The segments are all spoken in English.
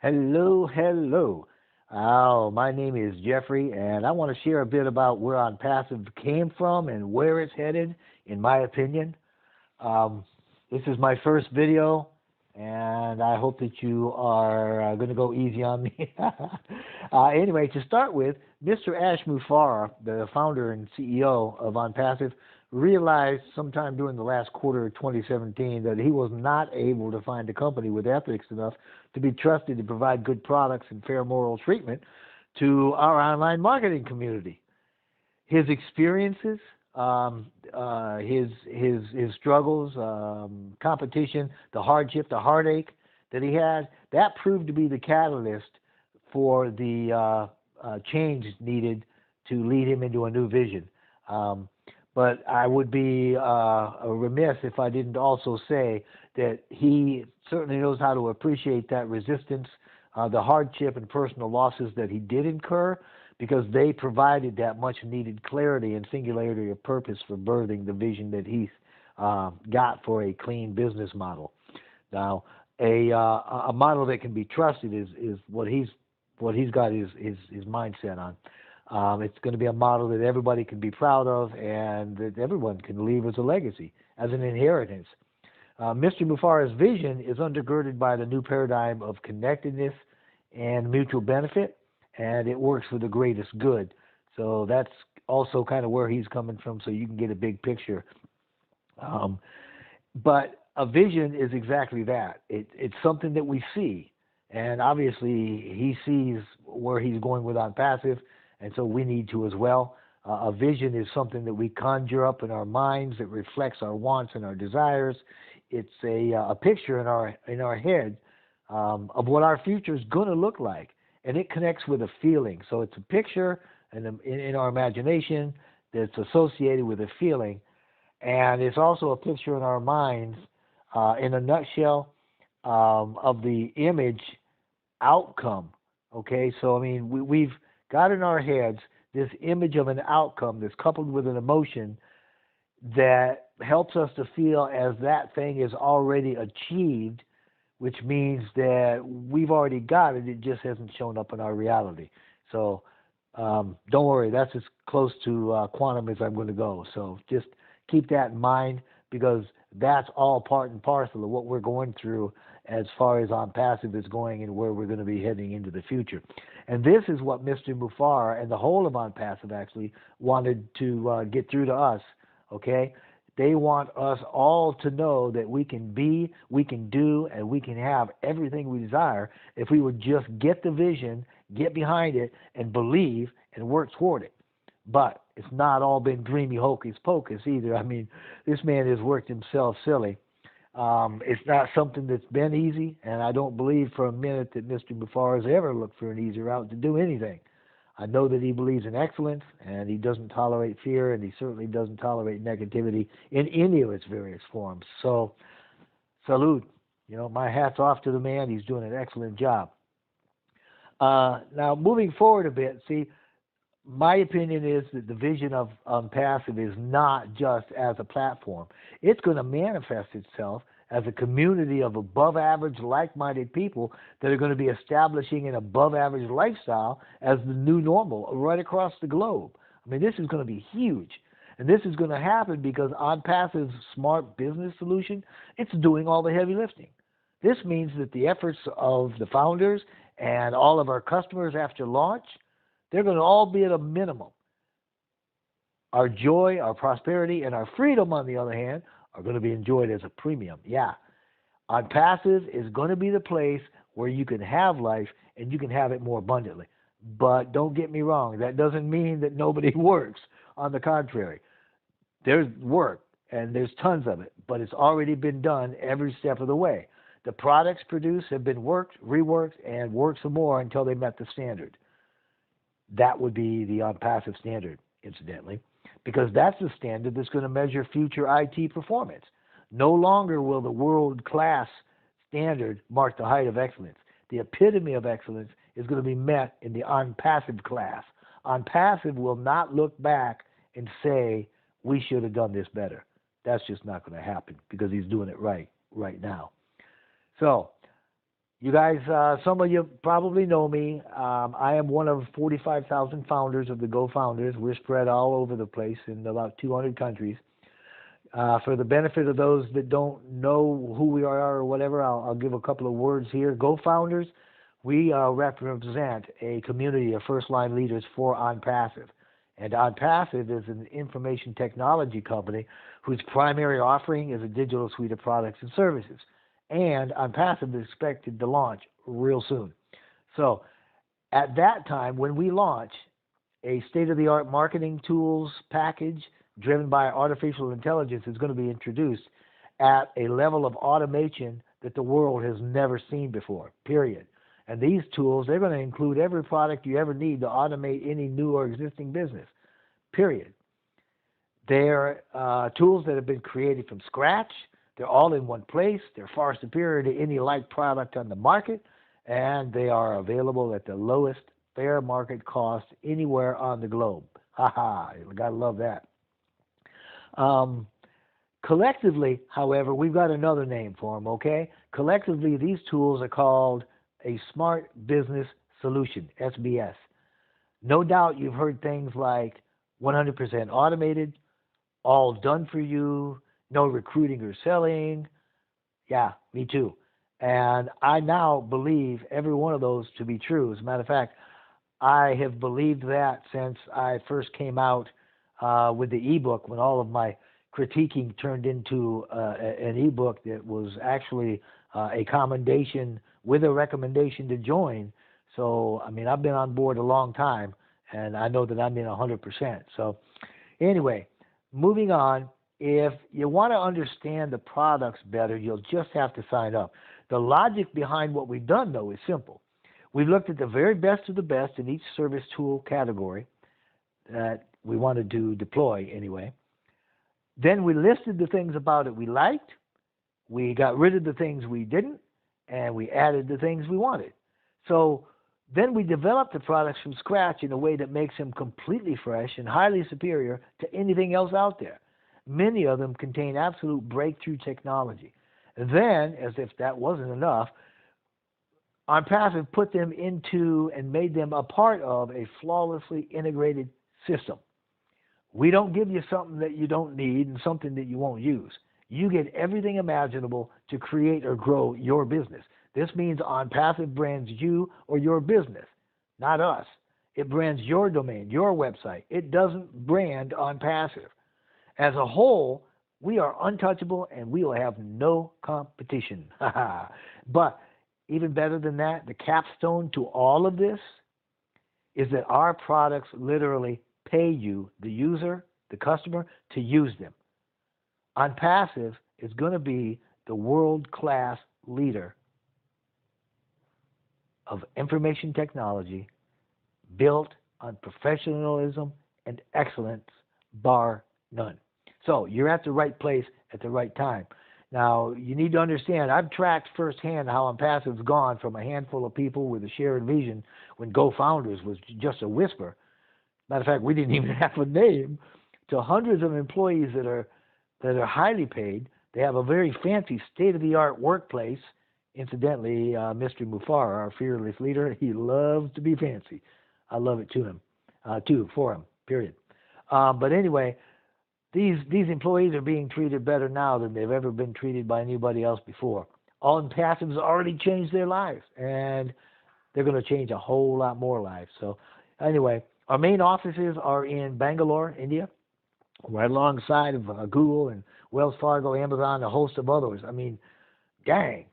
Hello, hello. My name is Jeffrey, and I want to share a bit about where OnPassive came from and where it's headed, in my opinion. Um, this is my first video, and I hope that you are going to go easy on me. Anyway, to start with, Mr. Ash Mufareh, the founder and CEO of OnPassive, realized sometime during the last quarter of 2017 that he was not able to find a company with ethics enough to be trusted to provide good products and fair moral treatment to our online marketing community. His experiences, his struggles, competition, the hardship, the heartache that he had, that proved to be the catalyst for the change needed to lead him into a new vision. But I would be remiss if I didn't also say that he certainly knows how to appreciate that resistance, the hardship and personal losses that he did incur, because they provided that much needed clarity and singularity of purpose for birthing the vision that he's got for a clean business model. Now, a model that can be trusted is what he's got his mindset on. It's going to be a model that everybody can be proud of and that everyone can leave as a legacy, as an inheritance. Mr. Mufareh's vision is undergirded by the new paradigm of connectedness and mutual benefit, and it works for the greatest good. So that's also kind of where he's coming from, so you can get a big picture. But a vision is exactly that. It's something that we see, and obviously he sees where he's going with OnPassive, and so we need to as well. A vision is something that we conjure up in our minds that reflects our wants and our desires. It's a picture in our head of what our future is going to look like, and it connects with a feeling. So it's a picture in our imagination that's associated with a feeling, and it's also a picture in our minds, in a nutshell, of the image outcome. Okay, so I mean we've got in our heads this image of an outcome that's coupled with an emotion that helps us to feel as that thing is already achieved, which means that we've already got it, it just hasn't shown up in our reality. So don't worry, that's as close to quantum as I'm going to go. So just keep that in mind, because that's all part and parcel of what we're going through as far as OnPassive is going and where we're going to be heading into the future. And this is what Mr. Mufareh and the whole of OnPassive actually wanted to get through to us, okay? They want us all to know that we can be, we can do, and we can have everything we desire if we would just get the vision, get behind it, and believe and work toward it. But it's not all been dreamy hocus pocus either. I mean, this man has worked himself silly. It's not something that's been easy, and I don't believe for a minute that Mr. Mufareh has ever looked for an easy route to do anything. I know that he believes in excellence, and he doesn't tolerate fear, and he certainly doesn't tolerate negativity in any of its various forms. So, salute. You know, my hat's off to the man. He's doing an excellent job. Now, moving forward a bit, see, my opinion is that the vision of OnPassive is not just as a platform. It's going to manifest itself as a community of above-average, like-minded people that are going to be establishing an above-average lifestyle as the new normal right across the globe. I mean, this is going to be huge. And this is going to happen because OnPassive's smart business solution, it's doing all the heavy lifting. This means that the efforts of the founders and all of our customers after launch, they're going to all be at a minimum. Our joy, our prosperity, and our freedom, on the other hand, are going to be enjoyed as a premium. Yeah. OnPassive is going to be the place where you can have life and you can have it more abundantly. But don't get me wrong, that doesn't mean that nobody works. On the contrary, there's work and there's tons of it, but it's already been done every step of the way. The products produced have been worked, reworked, and worked some more until they met the standard. That would be the OnPassive standard, incidentally, because that's the standard that's going to measure future IT performance. No longer will the world-class standard mark the height of excellence. The epitome of excellence is going to be met in the OnPassive class. OnPassive will not look back and say, we should have done this better. That's just not going to happen because he's doing it right now. So You guys, some of you probably know me. I am one of 45,000 founders of the Go Founders. We're spread all over the place in about 200 countries. For the benefit of those that don't know who we are or whatever, I'll give a couple of words here. Go Founders, we represent a community of first-line leaders for ONPASSIVE. And ONPASSIVE is an information technology company whose primary offering is a digital suite of products and services. And ONPASSIVE is expected to launch real soon. So at that time, when we launch, a state-of-the-art marketing tools package driven by artificial intelligence is going to be introduced at a level of automation that the world has never seen before, period. And these tools, they're going to include every product you ever need to automate any new or existing business, period. They're tools that have been created from scratch. They're all in one place. They're far superior to any like product on the market, and they are available at the lowest fair market cost anywhere on the globe. Ha ha, you gotta love that. Collectively, however, we've got another name for them, okay? Collectively, these tools are called a Smart Business Solution, SBS. No doubt you've heard things like 100% automated, all done for you, no recruiting or selling. Yeah, me too. And I now believe every one of those to be true. As a matter of fact, I have believed that since I first came out with the ebook, when all of my critiquing turned into an ebook that was actually a commendation with a recommendation to join. So, I mean, I've been on board a long time, and I know that I'm in 100%. So, anyway, moving on. If you want to understand the products better, you'll just have to sign up. The logic behind what we've done, though, is simple. We've looked at the very best of the best in each service tool category that we wanted to deploy anyway. Then we listed the things about it we liked, we got rid of the things we didn't, and we added the things we wanted. So then we developed the products from scratch in a way that makes them completely fresh and highly superior to anything else out there. Many of them contain absolute breakthrough technology. And then, as if that wasn't enough, ONPASSIVE put them into and made them a part of a flawlessly integrated system. We don't give you something that you don't need and something that you won't use. You get everything imaginable to create or grow your business. This means ONPASSIVE brands you or your business, not us. It brands your domain, your website. It doesn't brand ONPASSIVE. As a whole, we are untouchable and we will have no competition. But even better than that, the capstone to all of this is that our products literally pay you, the user, the customer, to use them. ONPASSIVE is going to be the world-class leader of information technology built on professionalism and excellence, bar none. So you're at the right place at the right time. Now, you need to understand, I've tracked firsthand how ONPASSIVE's gone from a handful of people with a shared vision when Go Founders was just a whisper. Matter of fact, we didn't even have a name, to hundreds of employees that are highly paid. They have a very fancy state-of-the-art workplace. Incidentally, Mr. Mufar, our fearless leader, he loves to be fancy. I love it for him, period. But anyway, these employees are being treated better now than they've ever been treated by anybody else before. ONPASSIVE's already changed their lives, and they're going to change a whole lot more lives. So anyway, our main offices are in Bangalore, India, right alongside of Google and Wells Fargo, Amazon, a host of others. I mean, dang.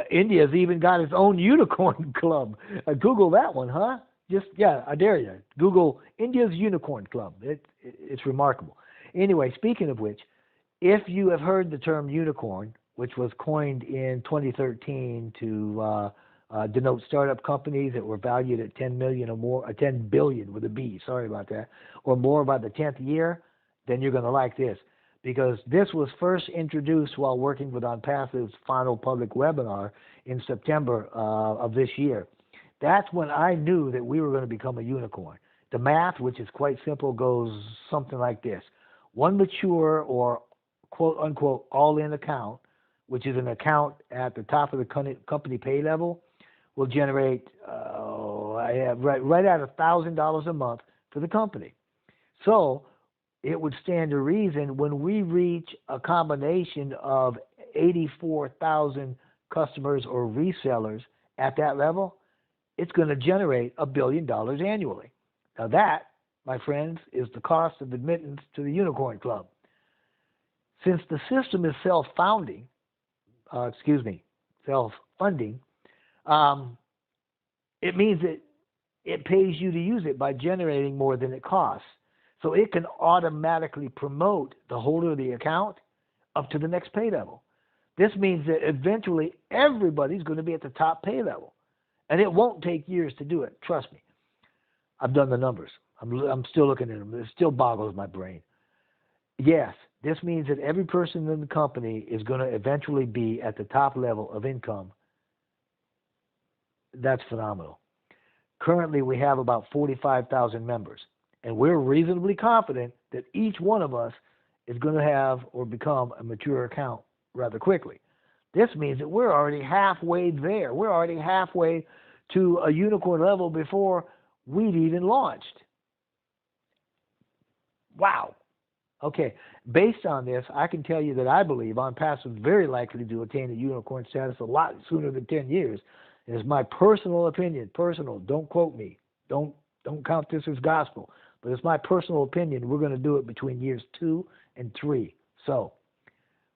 India's even got its own unicorn club. Google that one, huh? I dare you. Google India's Unicorn Club. It's remarkable. Anyway, speaking of which, if you have heard the term unicorn, which was coined in 2013 to denote startup companies that were valued at 10 million or more, 10 billion with a B, sorry about that, or more by the 10th year, then you're going to like this. Because this was first introduced while working with ONPASSIVE's final public webinar in September of this year. That's when I knew that we were going to become a unicorn. The math, which is quite simple, goes something like this. One mature or quote-unquote all-in account, which is an account at the top of the company pay level, will generate right at $1,000 a month for the company. So it would stand to reason when we reach a combination of 84,000 customers or resellers at that level, it's going to generate $1 billion annually. Now that, my friends, is the cost of admittance to the Unicorn Club. Since the system is self-funding, it means that it pays you to use it by generating more than it costs. So it can automatically promote the holder of the account up to the next pay level. This means that eventually everybody's going to be at the top pay level. And it won't take years to do it. Trust me. I've done the numbers. I'm still looking at them. It still boggles my brain. Yes, this means that every person in the company is going to eventually be at the top level of income. That's phenomenal. Currently, we have about 45,000 members, and we're reasonably confident that each one of us is going to have or become a mature account rather quickly. This means that we're already halfway there. We're already halfway to a unicorn level before we'd even launched. Wow. Okay, based on this, I can tell you that I believe ONPASSIVE is very likely to attain a unicorn status a lot sooner than 10 years. It is my personal opinion, don't quote me, don't count this as gospel, but it's my personal opinion. We're going to do it between years 2 and 3. So,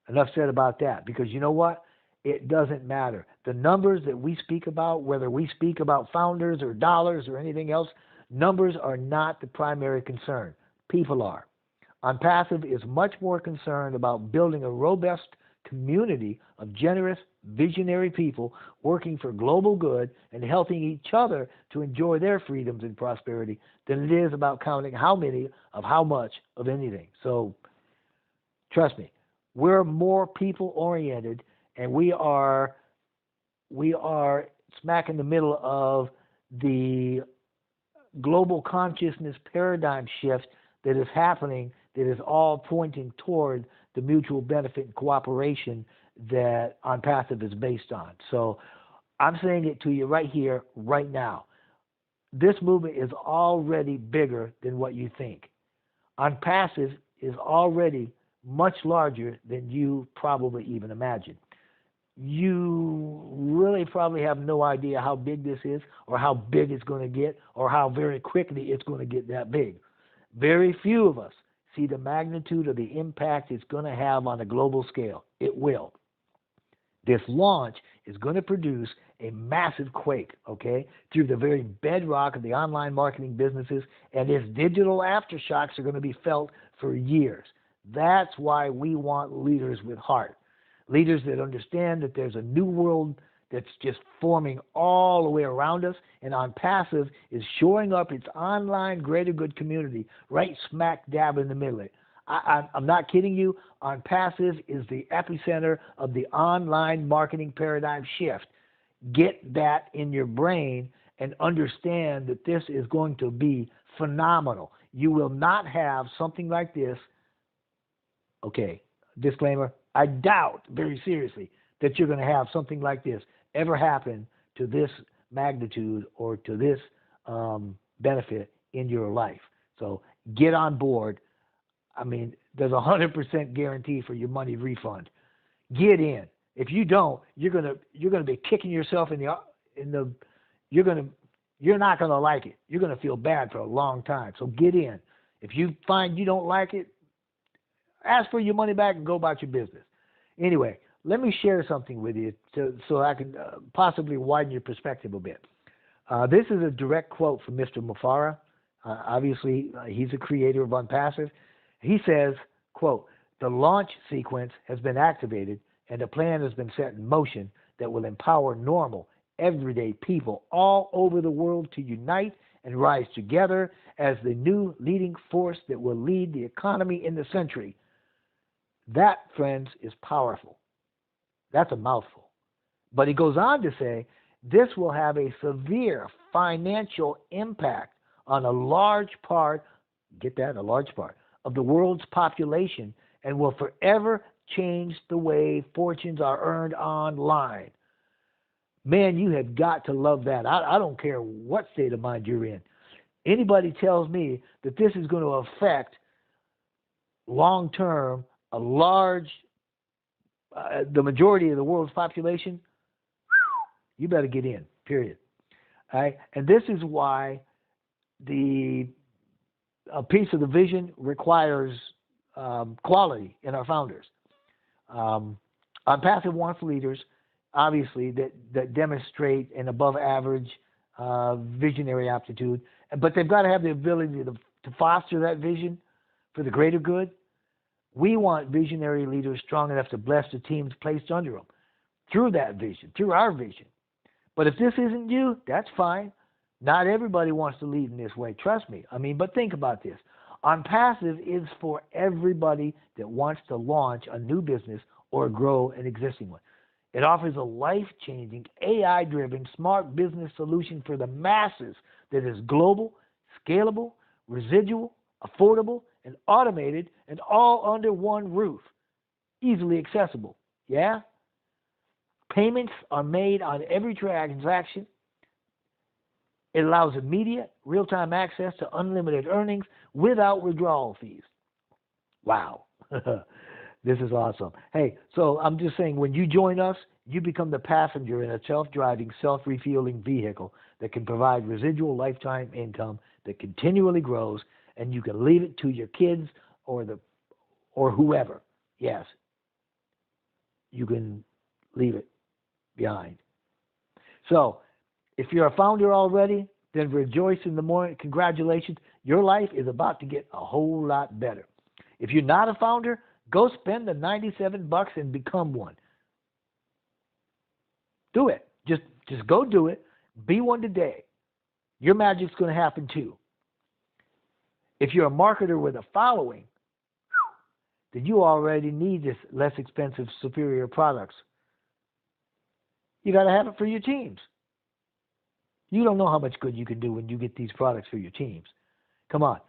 enough said about that, because you know what? It doesn't matter. The numbers that we speak about, whether we speak about founders or dollars or anything else, numbers are not the primary concern. People are. ONPASSIVE is much more concerned about building a robust community of generous, visionary people working for global good and helping each other to enjoy their freedoms and prosperity than it is about counting how many of how much of anything. So, trust me, we're more people-oriented, and we are smack in the middle of the global consciousness paradigm shift that is happening, that is all pointing toward the mutual benefit and cooperation that ONPASSIVE is based on. So I'm saying it to you right here, right now. This movement is already bigger than what you think. ONPASSIVE is already much larger than you probably even imagine. You really probably have no idea how big this is, or how big it's going to get, or how very quickly it's going to get that big. Very few of us see the magnitude of the impact it's going to have on a global scale. It will. This launch is going to produce a massive quake, okay, through the very bedrock of the online marketing businesses, and its digital aftershocks are going to be felt for years. That's why we want leaders with heart, leaders that understand that there's a new world that's just forming all the way around us, and ONPASSIVE is showing up its online greater good community right smack dab in the middle of it. I'm not kidding you. ONPASSIVE is the epicenter of the online marketing paradigm shift. Get that in your brain and understand that this is going to be phenomenal. You will not have something like this. Okay, disclaimer, I doubt very seriously that you're going to have something like this ever happen to this magnitude or to this benefit in your life. So get on board. I mean, there's a 100% guarantee for your money refund. Get in. If you don't, you're gonna be kicking yourself in the you're not gonna like it. You're gonna feel bad for a long time. So get in. If you find you don't like it, ask for your money back and go about your business. Anyway, let me share something with you so I can possibly widen your perspective a bit. This is a direct quote from Mr. Mufara. Obviously, he's a creator of ONPASSIVE. He says, quote, "The launch sequence has been activated and a plan has been set in motion that will empower normal, everyday people all over the world to unite and rise together as the new leading force that will lead the economy in the century." That, friends, is powerful. That's a mouthful. But he goes on to say, this will have a severe financial impact on a large part, get that, a large part, of the world's population, and will forever change the way fortunes are earned online. Man, you have got to love that. I don't care what state of mind you're in. Anybody tells me that this is going to affect long term a large, the majority of the world's population, you better get in, period. All right? And this is why a piece of the vision requires quality in our founders. ONPASSIVE wants leaders, obviously, that demonstrate an above average visionary aptitude, but they've got to have the ability to foster that vision for the greater good. We want visionary leaders strong enough to bless the teams placed under them through that vision, through our vision. But if this isn't you, that's fine. Not everybody wants to lead in this way. Trust me. But think about this. ONPASSIVE is for everybody that wants to launch a new business or grow an existing one. It offers a life-changing, AI-driven, smart business solution for the masses that is global, scalable, residual, affordable, and automated, and all under one roof. Easily accessible. Yeah? Payments are made on every transaction. It allows immediate, real-time access to unlimited earnings without withdrawal fees. Wow. This is awesome. Hey, so I'm just saying, when you join us, you become the passenger in a self-driving, self-refueling vehicle that can provide residual lifetime income that continually grows, and you can leave it to your kids or whoever. Yes, you can leave it behind. So, if you're a founder already, then rejoice in the morning. Congratulations. Your life is about to get a whole lot better. If you're not a founder, go spend the $97 and become one. Do it. Just go do it. Be one today. Your magic's going to happen too. If you're a marketer with a following, then you already need this less expensive, superior products. You got to have it for your teams. You don't know how much good you can do when you get these products for your teams. Come on.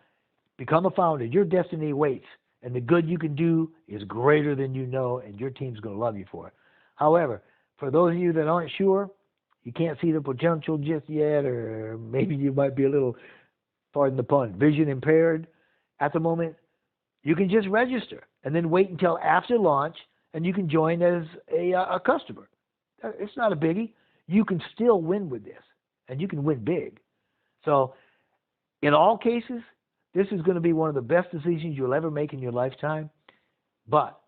Become a founder. Your destiny waits, and the good you can do is greater than you know, and your team's going to love you for it. However, for those of you that aren't sure, you can't see the potential just yet, or maybe you might be a little, pardon the pun, vision impaired at the moment, you can just register and then wait until after launch, and you can join as a customer. It's not a biggie. You can still win with this, and you can win big. So in all cases, this is going to be one of the best decisions you'll ever make in your lifetime. But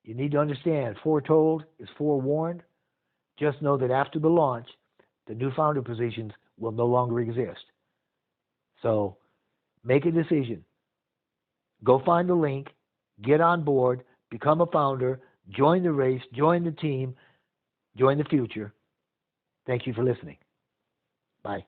you need to understand, foretold is forewarned. Just know that after the launch, the new founder positions will no longer exist. So make a decision. Go find the link, get on board, become a founder, join the race, join the team, join the future. Thank you for listening. Bye.